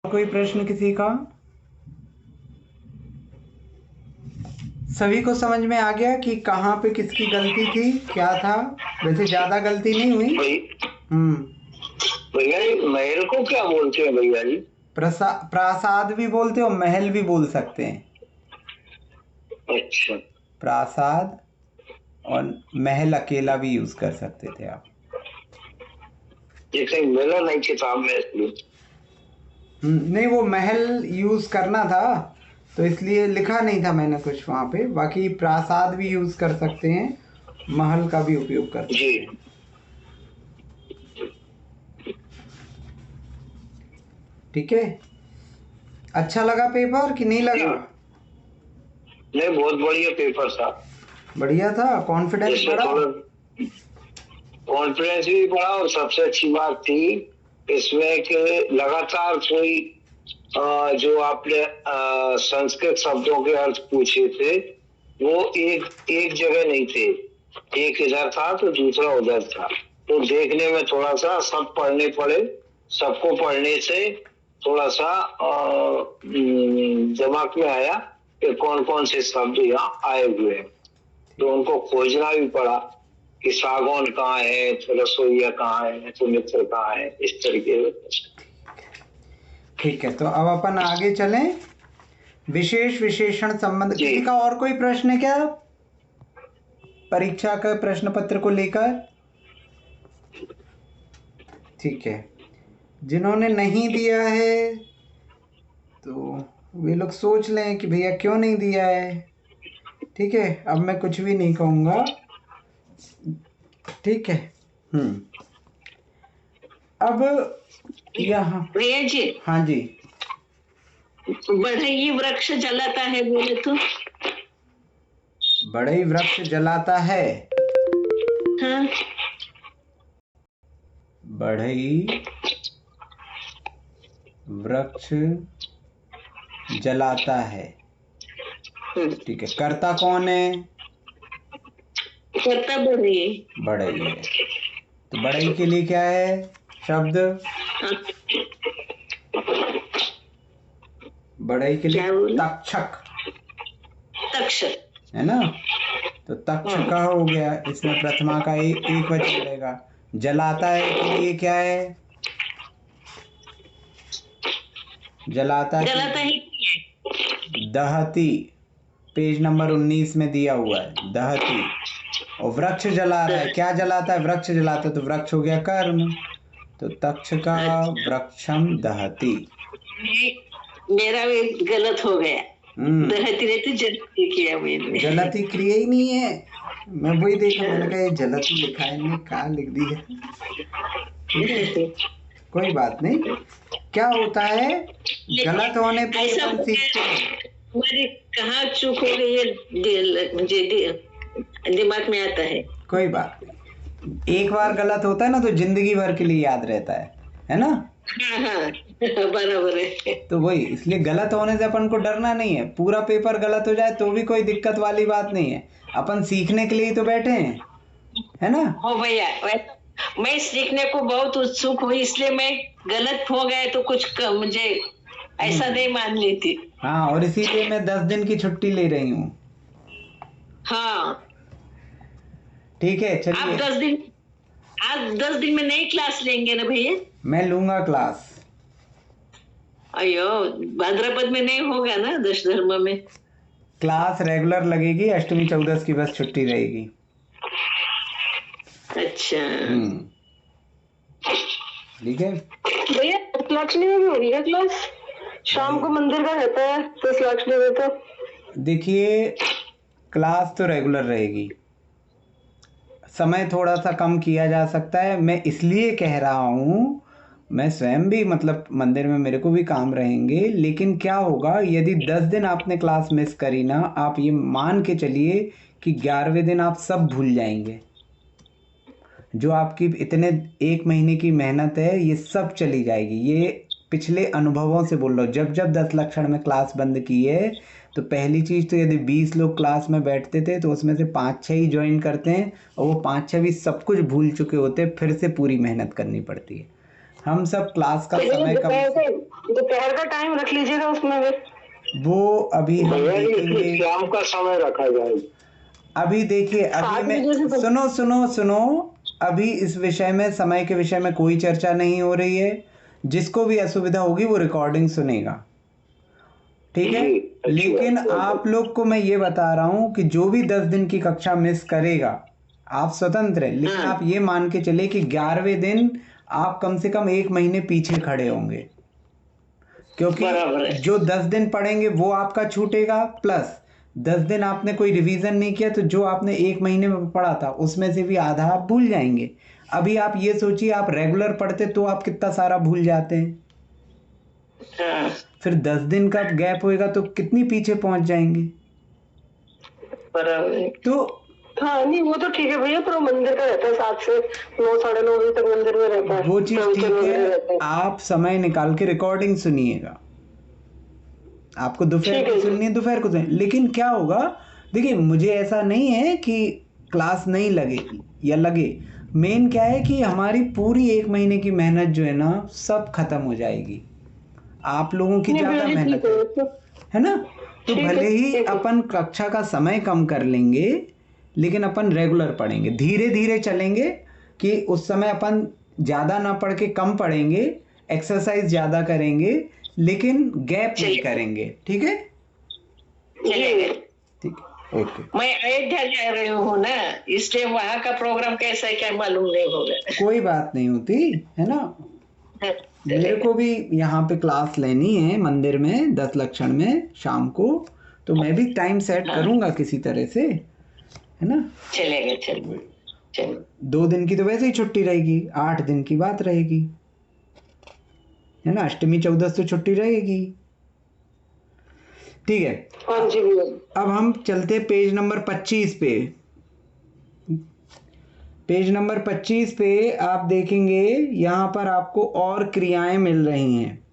कोई प्रश्न किसी का? सभी को समझ में आ गया कि कहाँ पे किसकी गलती थी, क्या था? वैसे ज्यादा गलती नहीं हुई। भैया जी महल को क्या बोलते हैं भैया जी? प्रासाद भी बोलते हो, महल भी बोल सकते हैं। अच्छा, प्रासाद और महल अकेला भी यूज कर सकते थे आप। ये कहीं मिला नहीं किताब में इसलिए। नहीं, वो महल यूज करना था तो इसलिए लिखा नहीं था मैंने कुछ वहां पे। बाकी प्रासाद भी यूज कर सकते हैं, महल का भी उपयोग कर सकते हैं। ठीक है, अच्छा लगा पेपर कि नहीं लगा? नहीं, बहुत बढ़िया पेपर था। बढ़िया था, कॉन्फिडेंस बढ़ा? कॉन्फिडेंस भी बढ़ा और सबसे अच्छी बात थी इसमें कि लगातार कोई जो आपने संस्कृत शब्दों के अर्थ पूछे थे वो एक एक जगह नहीं थे। एक इधर था तो दूसरा उधर था, तो देखने में थोड़ा सा सब पढ़ने पड़े। सबको पढ़ने से थोड़ा सा दिमाग में आया कि कौन कौन से शब्द यहाँ आए हुए हैं, तो उनको खोजना भी पड़ा कि सागौन कहाँ है, तो रसोईया कहाँ है, तो मित्र कहाँ है, इस तरीके से। ठीक है, तो अब अपन आगे चलें। विशेष विशेषण संबंध, किसी का और कोई प्रश्न है क्या परीक्षा का प्रश्न पत्र को लेकर? ठीक है, जिन्होंने नहीं दिया है तो वे लोग सोच लें कि भैया क्यों नहीं दिया है। ठीक है, अब मैं कुछ भी नहीं कहूँगा। ठीक है। अब यहाँ भैया जी, हाँ जी, बढ़ई वृक्ष जलाता है बोले तो? बढ़ई वृक्ष जलाता है। हाँ, बढ़ई वृक्ष जलाता है। ठीक है, कर्ता कौन है? कर्ता बढ़ई। बढ़ई है, तो बढ़ई के लिए क्या है शब्द? बढ़ई के लिए तक्षक। तक्षक है ना, तो तक्षक हो गया। इसमें प्रथमा का एक वचन रहेगा। जलाता है के लिए क्या है? जलाता ही दहती। पेज नंबर 19 में दिया हुआ है दहती। और वृक्ष जला रहा है, क्या जलाता है? वृक्ष जलाता है, तो वृक्ष हो गया कर्म, तो तक्ष का वृक्षम दहती। मेरा भी गलत हो गया। दहती रहती जलती किया मैंने। जलती क्रिया ही नहीं है। मैं वही देखा, मैंने कहा ये जलती लिखा है, इनने कहाँ लिख दिया। ठीक है, कोई बात नहीं। क्या होता है गलत होने पे अपन सीखते हैं। हमारी कहाँ चूक हो गई है मुझे दिमाग में आता है। कोई बात नहीं, एक बार गलत होता है ना तो जिंदगी भर के लिए याद रहता है ना? हाँ, बराबर है। तो वही, इसलिए गलत होने से अपन को डरना नहीं है। पूरा पेपर गलत हो जाए तो भी कोई दिक्कत वाली बात नहीं है। अपन सीखने के लिए तो बैठे हैं, है ना? हो भैया, मैं सीखने को बहुत उत्सुक हूँ, इसलिए मैं गलत हो गए तो कुछ मुझे ऐसा नहीं मान लेती। हाँ, और इसीलिए मैं 10 दिन की छुट्टी ले रही हूँ। हाँ, ठीक है, चलिए। आप 10 दिन में नई क्लास लेंगे ना भैया? मैं लूंगा क्लास। अयो, भाद्रपद में नहीं होगा ना दश धर्म में? क्लास रेगुलर लगेगी, अष्टमी चौदस की बस छुट्टी रहेगी। अच्छा, ठीक है भैया। लक्ष्मी में भी हो रही है क्लास, शाम को मंदिर का रहता है तो लक्ष्मी में तो। देखिए, क्लास तो रेगुलर रहेगी, समय थोड़ा सा कम किया जा सकता है। मैं इसलिए कह रहा हूँ, मैं स्वयं भी मतलब मंदिर में मेरे को भी काम रहेंगे, लेकिन क्या होगा यदि 10 दिन आपने क्लास मिस करी ना, आप ये मान के चलिए कि 11वें दिन आप सब भूल जाएंगे। जो आपकी इतने 1 महीने की मेहनत है ये सब चली जाएगी। ये पिछले अनुभवों से बोल रहा हूँ। जब जब 10 लक्षण में क्लास बंद की है तो पहली चीज़ तो यदि 20 लोग क्लास में बैठते थे तो उसमें से 5-6 ही ज्वाइन करते हैं, और वो 5-6 भी सब कुछ भूल चुके होते हैं, फिर से पूरी मेहनत करनी पड़ती है। हम सब क्लास का समय कम दोपहर का टाइम रख लीजिएगा उसमें फिर। वो अभी हम भैया जी देखेंगे। शाम का समय रखा जाए। अभी देखिए, अभी 7 मैं बजे से सुनो सुनो सुनो, अभी इस विषय में, समय के विषय में कोई चर्चा नहीं हो रही है। जिसको भी असुविधा होगी वो रिकॉर्डिंग सुनेगा, ठीक है। जी, अच्छी लेकिन बात है। आप लोग को मैं ये बता रहा हूं कि जो भी 10 दिन की कक्षा मिस करेगा, आप स्वतंत्र हैं, लेकिन आप ये मान के चले कि 11वें दिन आप कम से कम 1 महीने पीछे खड़े होंगे, क्योंकि बराबर है। जो 10 दिन पढ़ेंगे वो आपका छूटेगा, प्लस 10 दिन आपने कोई रिवीजन नहीं किया तो जो आपने 1 महीने में पढ़ा था उसमें से भी आधा आप भूल जाएंगे। अभी आप ये सोचिए, आप रेगुलर पढ़ते तो आप कितना सारा भूल जाते हैं, हाँ, फिर 10 दिन का गैप होएगा तो कितनी पीछे पहुंच जाएंगे। बराबर है। तो हाँ नहीं वो तो ठीक है भैया, पर वो मंदिर का रहता है 7 से 9 साढ़े 9 बजे तक मंदिर में रहता है। वो चीज प्रवचन ठीक वगैरह है, रहता है। आप समय निकाल के रिकॉर्डिंग सुनिएगा। आपको दोपहर ठीक को है जी। सुननी है दोपहर को सुनिए, लेकिन क्या होगा, देखिए मुझे ऐसा नहीं है कि क्लास नहीं लगे या लगे, मेन क्या है कि हमारी पूरी 1 महीने की मेहनत जो है ना सब खत्म हो जाएगी। आप लोगों की नहीं ज्यादा भैया जी मेहनत ठीक है तो। है ना। तो ठीक है, भले ही ठीक है। अपन कक्षा का समय कम कर लेंगे, लेकिन अपन रेगुलर पढ़ेंगे, धीरे धीरे चलेंगे कि उस समय अपन ज़्यादा ना पढ़ के कम पढ़ेंगे, एक्सरसाइज ज़्यादा करेंगे, लेकिन गैप नहीं चलिए। करेंगे, ठीक है। चलेगा। ठीक है, ओके। मैं अयोध्या जा रही हूँ ना, इसलिए वहाँ का प्रोग्राम कैसा है क्या मालूम नहीं होगा। कोई बात नहीं होती है ना। मेरे को भी यहाँ पे क्लास लेनी है मंदिर में 10 लक्षण में शाम को, तो मैं भी टाइम सेट हाँ। करूँगा किसी तरह से, है ना। चलेगा चलेगा। चलो 2 दिन की तो वैसे ही छुट्टी रहेगी, 8 दिन की बात रहेगी, है ना। अष्टमी चौदस तो छुट्टी रहेगी, ठीक है। हाँ जी भैया। अब हम चलते पेज नंबर 25 पे। पेज नंबर 25 पे आप देखेंगे, यहाँ पर आपको और क्रियाएं मिल रही हैं,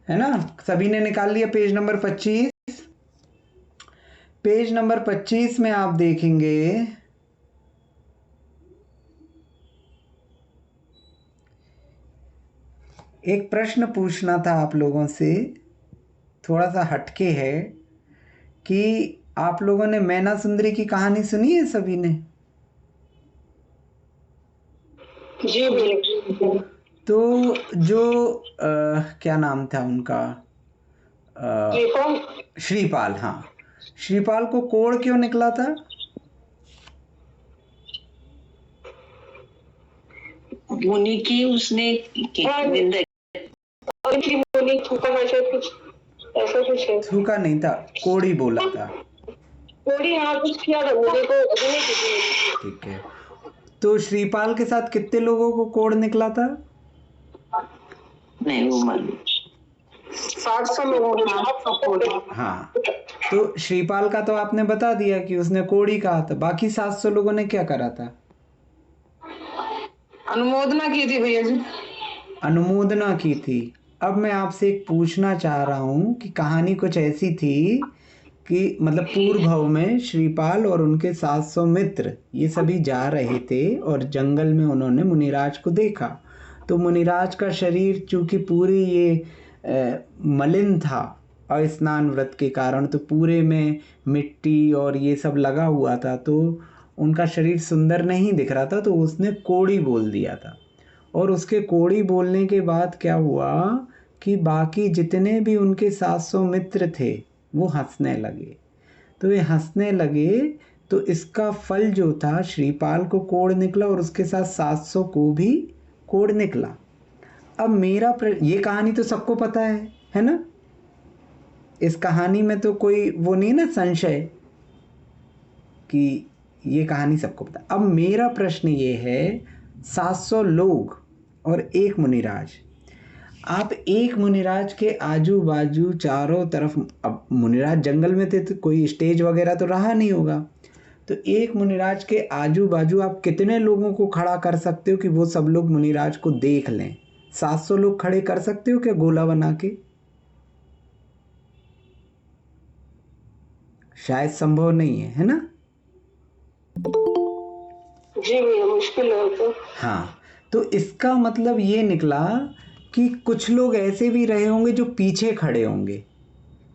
है ना। सभी ने निकाल लिया पेज नंबर 25। पेज नंबर 25 में आप देखेंगे एक प्रश्न पूछना था आप लोगों से, थोड़ा सा हटके है, कि आप लोगों ने मैना सुंदरी की कहानी सुनी है सभी ने। जी भैया। तो जो क्या नाम था उनका, जी कौन? श्रीपाल, हाँ, श्रीपाल को कोढ़ क्यों निकला था। मुनि की उसने निंदा। और इनकी मुनि थूका है शायद, कुछ ऐसा कुछ है। थूका नहीं था, कोढ़ी बोला था, थोड़ी हाँ कुछ किया था मुझे को अभी नहीं किसी। ठीक है। तो श्रीपाल के साथ कितने लोगों को कोढ़ निकला था। नहीं वो मालूम। 700 लोगों को। हाँ, तो श्रीपाल का तो आपने बता दिया कि उसने कोढ़ी कहा था, बाकी 700 लोगों ने क्या करा था। अनुमोदना की थी भैया जी। अनुमोदना की थी। अब मैं आपसे एक पूछना चाह रहा हूँ कि कहानी कुछ ऐसी थी कि मतलब पूर्व भाव में श्रीपाल और उनके 700 मित्र ये सभी जा रहे थे और जंगल में उन्होंने मुनिराज को देखा। तो मुनिराज का शरीर चूंकि पूरी ये मलिन था स्नान व्रत के कारण, तो पूरे में मिट्टी और ये सब लगा हुआ था, तो उनका शरीर सुंदर नहीं दिख रहा था, तो उसने कोढ़ी बोल दिया था। और उसके कोढ़ी बोलने के बाद क्या हुआ कि बाकी जितने भी उनके 700 मित्र थे वो हंसने लगे। तो ये हंसने लगे, तो इसका फल जो था, श्रीपाल को कोढ़ निकला और उसके साथ 700 को भी कोढ़ निकला। अब मेरा ये कहानी तो सबको पता है ना। इस कहानी में तो कोई वो नहीं ना संशय कि ये कहानी सबको पता। अब मेरा प्रश्न ये है, 700 लोग और एक मुनिराज, आप एक मुनिराज के आजू बाजू चारों तरफ, अब मुनिराज जंगल में थे तो कोई स्टेज वगैरह तो रहा नहीं होगा, तो एक मुनिराज के आजू बाजू आप कितने लोगों को खड़ा कर सकते हो कि वो सब लोग मुनिराज को देख लें। 700 लोग खड़े कर सकते हो क्या गोला बना के। शायद संभव नहीं है ना। जी भैया मुश्किल है तो। हाँ, तो इसका मतलब ये निकला कि कुछ लोग ऐसे भी रहे होंगे जो पीछे खड़े होंगे,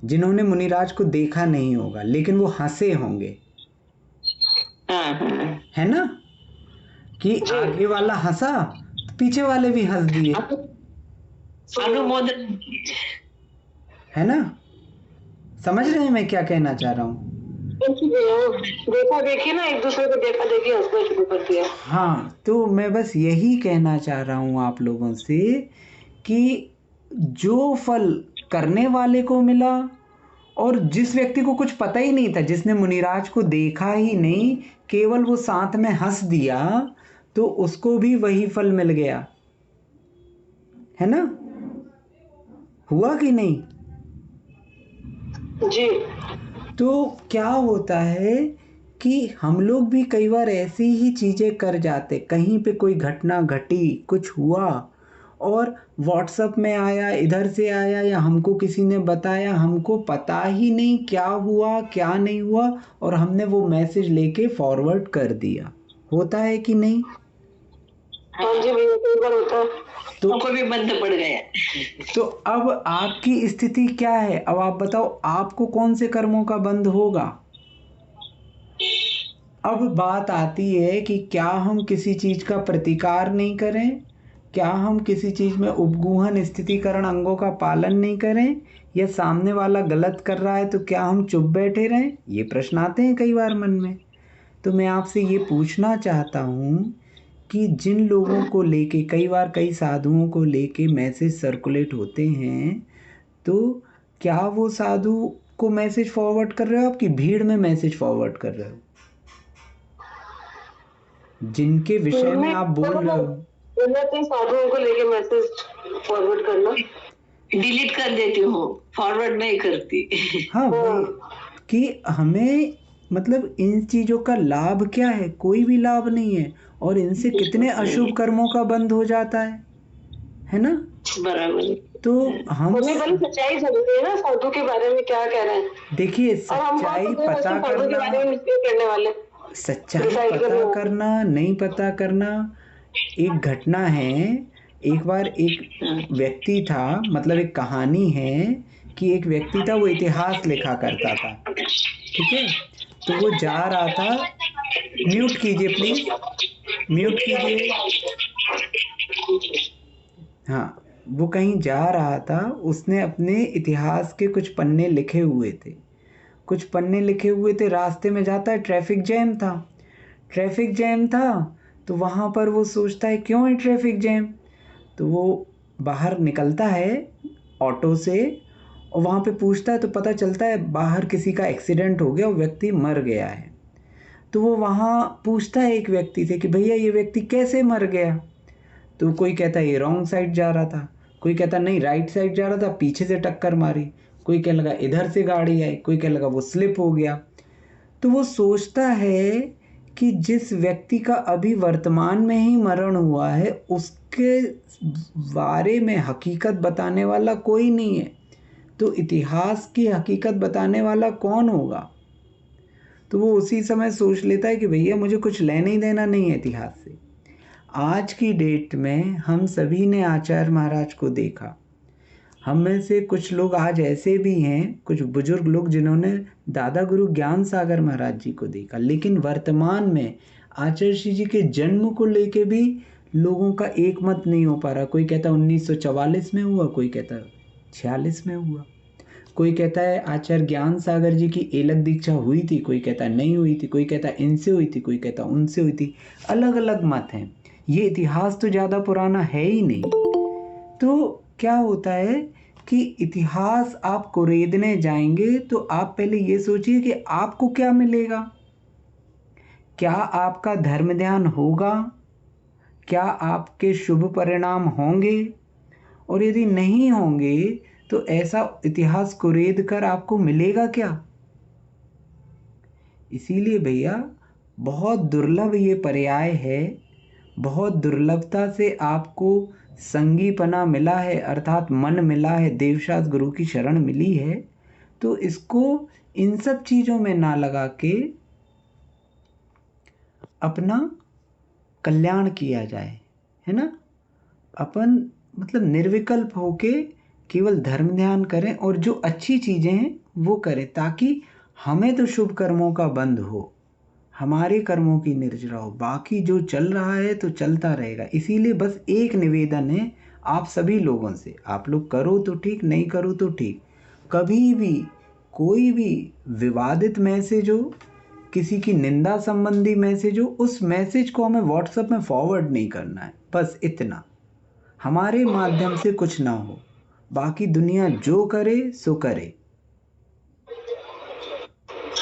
जिन्होंने मुनिराज को देखा नहीं होगा, लेकिन वो हंसे होंगे, हाँ हाँ। है ना, कि आगे वाला हंसा तो पीछे वाले भी हंस दिए, अनुमोदन। है ना। समझ रहे हैं मैं क्या कहना चाह रहा हूँ? देखा देखी ना, एक दूसरे को देखा देखी हंसना शुरू कर दिया। हाँ, तो मैं बस यही कहना चाह रहा हूँ आप लोगों से कि जो फल करने वाले को मिला, और जिस व्यक्ति को कुछ पता ही नहीं था, जिसने मुनिराज को देखा ही नहीं, केवल वो साथ में हंस दिया, तो उसको भी वही फल मिल गया, है ना। हुआ कि नहीं? जी। तो क्या होता है कि हम लोग भी कई बार ऐसी ही चीज़ें कर जाते, कहीं पे कोई घटना घटी, कुछ हुआ और व्हाट्सएप में आया, इधर से आया, या हमको किसी ने बताया, हमको पता ही नहीं क्या हुआ क्या नहीं हुआ, और हमने वो मैसेज लेके फॉरवर्ड कर दिया। होता है कि नहीं? हाँ जी भैया, कई बार होता है। तो को भी बंद पड़ गया। तो अब आपकी स्थिति क्या है? अब आप बताओ, आपको कौन से कर्मों का बंध होगा? अब बात आती है कि क्या हम किसी चीज का प्रतिकार नहीं करें, क्या हम किसी चीज में उपगूहन स्थितिकरण अंगों का पालन नहीं करें, या सामने वाला गलत कर रहा है तो क्या हम चुप बैठे रहें? ये प्रश्न आते हैं कई बार मन में। तो मैं आपसे ये पूछना चाहता हूँ कि जिन लोगों को लेके कई बार कई साधुओं को लेके मैसेज सर्कुलेट होते हैं, तो क्या वो साधु को मैसेज फॉरवर्ड कर रहे हो, आपकी भीड़ में मैसेज फॉरवर्ड कर रहे हो, जिनके विषय में आप बोल रहे हो? मैं साधुओं को लेके मैसेज फॉरवर्ड करना डिलीट कर देती हूँ, फॉरवर्ड नहीं करती। हाँ, वही कि हमें मतलब इन चीज़ों का लाभ क्या है? कोई भी लाभ नहीं है, और इनसे कितने अशुभ कर्मों का बंध हो जाता है ना। बराबर। तो हम हमें बड़ी सच्चाई समझनी है ना, साधु के बारे में क्या कह रहे हैं। देखिए, और हम सच्चाई कौन पता साधु के करना, बारे में मिस्टेक करने वाले, सच्चाई डिसाइड करने पता वाले। करना नहीं पता करना एक घटना है। एक बार एक व्यक्ति था, मतलब एक कहानी है कि एक व्यक्ति था, वो इतिहास लिखा करता था, ठीक है। तो वो जा रहा था, म्यूट कीजिए प्लीज, म्यूट कीजिए। हाँ, वो कहीं जा रहा था, उसने अपने इतिहास के कुछ पन्ने लिखे हुए थे, कुछ पन्ने लिखे हुए थे, रास्ते में जाता है, ट्रैफिक जैम था, ट्रैफिक जैम था। तो वहाँ पर वो सोचता है क्यों है ट्रैफिक जैम, तो वो बाहर निकलता है ऑटो से, और वहाँ पे पूछता है तो पता चलता है बाहर किसी का एक्सीडेंट हो गया, वो व्यक्ति मर गया है। तो वो वहाँ पूछता है एक व्यक्ति से कि भैया ये व्यक्ति कैसे मर गया। तो कोई कहता है ये रॉन्ग साइड जा रहा था, कोई कहता नहीं राइट साइड जा रहा था, पीछे से टक्कर मारी, कोई कहने लगा इधर से गाड़ी आई, कोई कहने लगा वो स्लिप हो गया। तो वो सोचता है कि जिस व्यक्ति का अभी वर्तमान में ही मरण हुआ है, उसके बारे में हकीकत बताने वाला कोई नहीं है, तो इतिहास की हकीकत बताने वाला कौन होगा। तो वो उसी समय सोच लेता है कि भैया मुझे कुछ लेना ही देना नहीं है इतिहास से। आज की डेट में हम सभी ने आचार्य महाराज को देखा, हम में से कुछ लोग आज ऐसे भी हैं, कुछ बुजुर्ग लोग जिन्होंने दादा गुरु ज्ञान सागर महाराज जी को देखा, लेकिन वर्तमान में आचार्य श्री जी के जन्म को लेके भी लोगों का एक मत नहीं हो पा रहा। कोई कहता 1944 में हुआ, कोई कहता 46 में हुआ, कोई कहता है आचार्य ज्ञान सागर जी की एलक दीक्षा हुई थी, कोई कहता नहीं हुई थी, कोई कहता इनसे हुई थी, कोई कहता उनसे हुई थी। अलग अलग मत हैं, ये इतिहास तो ज़्यादा पुराना है ही नहीं। तो क्या होता है कि इतिहास आप कुरेदने जाएंगे तो आप पहले ये सोचिए कि आपको क्या मिलेगा, क्या आपका धर्म ध्यान होगा, क्या आपके शुभ परिणाम होंगे, और यदि नहीं होंगे तो ऐसा इतिहास कुरेद कर आपको मिलेगा क्या। इसीलिए भैया बहुत दुर्लभ ये पर्याय है, बहुत दुर्लभता से आपको संगीपना मिला है, अर्थात मन मिला है, देवशास्त्र गुरु की शरण मिली है। तो इसको इन सब चीज़ों में ना लगा के अपना कल्याण किया जाए, है ना। अपन मतलब निर्विकल्प होके केवल धर्म ध्यान करें और जो अच्छी चीज़ें हैं वो करें, ताकि हमें तो शुभ कर्मों का बंध हो, हमारे कर्मों की निर्जरा हो, बाकी जो चल रहा है तो चलता रहेगा। इसीलिए बस एक निवेदन है आप सभी लोगों से, आप लोग करो तो ठीक, नहीं करो तो ठीक, कभी भी कोई भी विवादित मैसेज हो, किसी की निंदा संबंधी मैसेज हो, उस मैसेज को हमें व्हाट्सएप में फॉरवर्ड नहीं करना है, बस इतना। हमारे माध्यम से कुछ ना हो, बाकी दुनिया जो करे सो करे,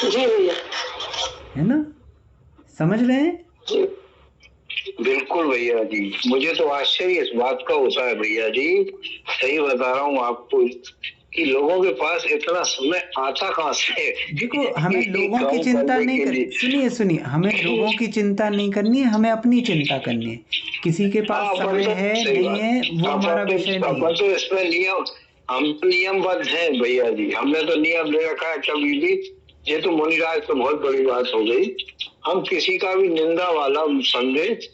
जी भैया। है ना? समझ रहे हैं? जी बिल्कुल भैया जी, मुझे तो आश्चर्य इस बात का होता है भैया जी, सही बता रहा हूँ आपको, कि लोगों के पास इतना समय आता कहाँ से। देखो, हमें लोगों की काम चिंता करने नहीं के कर, लिए। सुनिए, हमें लोगों की चिंता नहीं करनी है, हमें अपनी चिंता करनी है। किसी के पास हाँ, समय तो है सही नहीं बात। है वो हमारा विषय नहीं है। अपन तो इसमें नियम, हम तो नियमबद्ध हैं भैया जी, हमने तो नियम ले रखा है कभी भी। ये तो मुनिराज तो बहुत बड़ी बात हो गई, हम किसी का भी निंदा वाला संदेश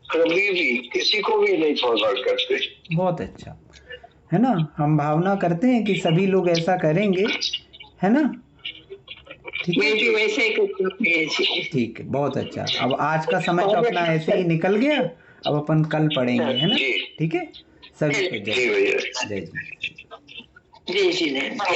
कभी भी किसी को भी नहीं फॉरवर्ड करते। बहुत अच्छा, है ना? हम भावना करते हैं कि सभी लोग ऐसा करेंगे, है ना? ठीक मैं है, भी वैसे ही करती हूँ भैया जी। ठीक है, बहुत अच्छा। अब आज का समय तो और अपना ऐसे ही निकल गया, अब अपन कल पढ़ेंगे, है ना? जी ठीक है, सभी को जी भैया। जय जी। जय श्री राम।